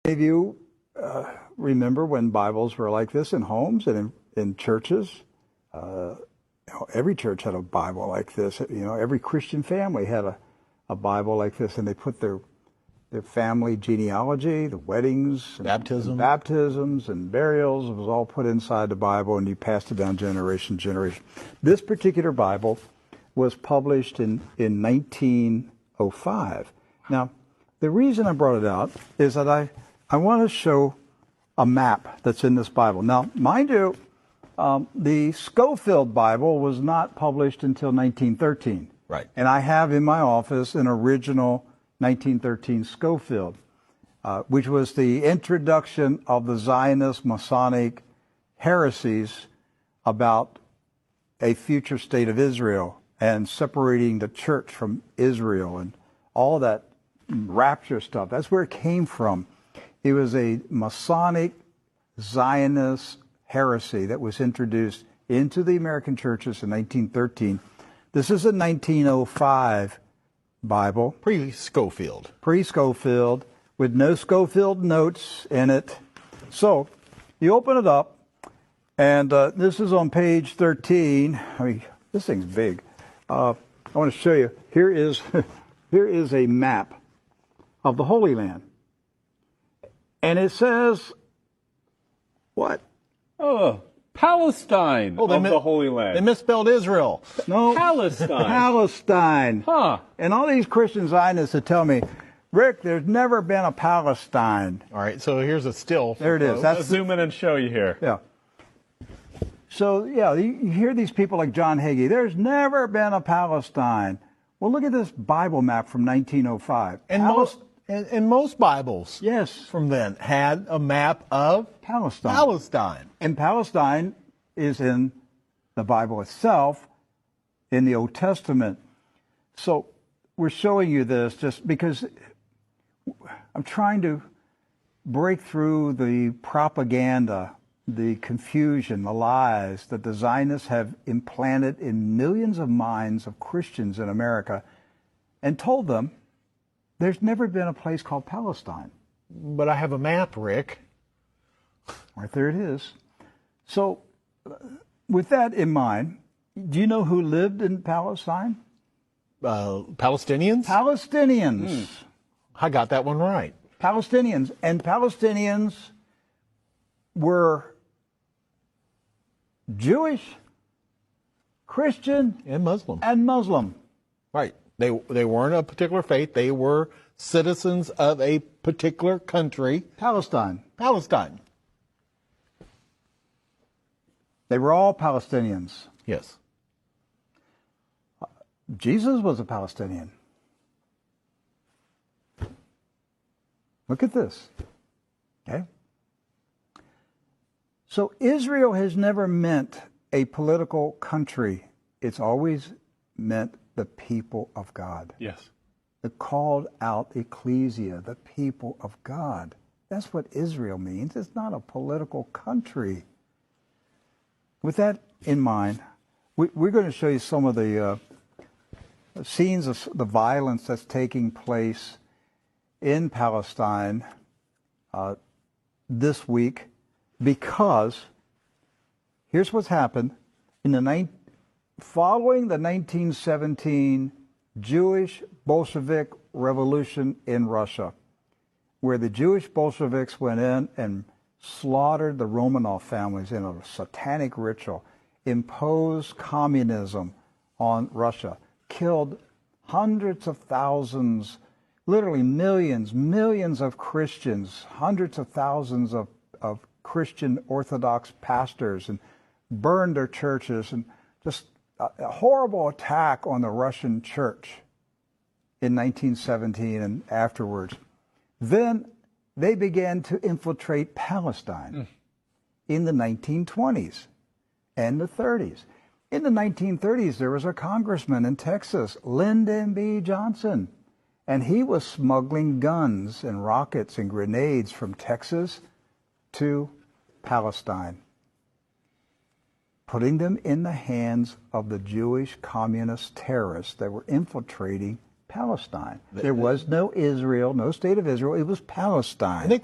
If you remember when Bibles were like this in homes and in churches, every church had a Bible like this. Every Christian family had a Bible like this, and they put their family genealogy, the weddings, and baptisms and burials. It was all put inside the Bible, and you passed it down generation to generation. This particular Bible was published in 1905. Now, the reason I brought it out is that I want to show a map that's in this Bible. Now, mind you, the Scofield Bible was not published until 1913. Right. And I have in my office an original 1913 Scofield, which was the introduction of the Zionist Masonic heresies about a future state of Israel and separating the church from Israel and all of that rapture stuff. That's where it came from. It was a Masonic Zionist heresy that was introduced into the American churches in 1913. This is a 1905 Bible. Pre-Scofield. Pre-Scofield, with no Scofield notes in it. So, you open it up, and this is on page 13. I mean, this thing's big. I want to show you. Here is a map of the Holy Land. And it says, what? Oh, Palestine of the Holy Land. They misspelled Israel. No. Palestine. Palestine. Huh. And all these Christian Zionists that tell me, Rick, there's never been a Palestine. All right, so here's a still. There it is. Let's zoom in and show you here. Yeah. So, yeah, you hear these people like John Hagee, there's never been a Palestine. Well, look at this Bible map from 1905. And most Bibles, yes, from then had a map of Palestine. And Palestine is in the Bible itself, in the Old Testament. So we're showing you this just because I'm trying to break through the propaganda, the confusion, the lies that the Zionists have implanted in millions of minds of Christians in America, and told them there's never been a place called Palestine. But I have a map, Rick. Right there it is. So, with that in mind, do you know who lived in Palestine? Palestinians? Palestinians. I got that one right. Palestinians. And Palestinians were Jewish, Christian, and Muslim. Right. They weren't a particular faith. They were citizens of a particular country. Palestine. They were all Palestinians. Yes. Jesus was a Palestinian. Look at this. Okay? So Israel has never meant a political country. It's always meant the people of God. Yes. The called out ecclesia, the people of God. That's what Israel means. It's not a political country. With that in mind, we're going to show you some of the scenes of the violence that's taking place in Palestine this week, because here's what's happened following the 1917 Jewish Bolshevik Revolution in Russia, where the Jewish Bolsheviks went in and slaughtered the Romanov families in a satanic ritual, imposed communism on Russia, killed hundreds of thousands, literally millions of Christians, hundreds of thousands of Christian Orthodox pastors, and burned their churches, and just a horrible attack on the Russian church in 1917 and afterwards. Then they began to infiltrate Palestine in the 1920s and the 30s. In the 1930s, there was a congressman in Texas, Lyndon B. Johnson, and he was smuggling guns and rockets and grenades from Texas to Palestine, putting them in the hands of the Jewish communist terrorists that were infiltrating Palestine. There was no Israel, no state of Israel. It was Palestine. And they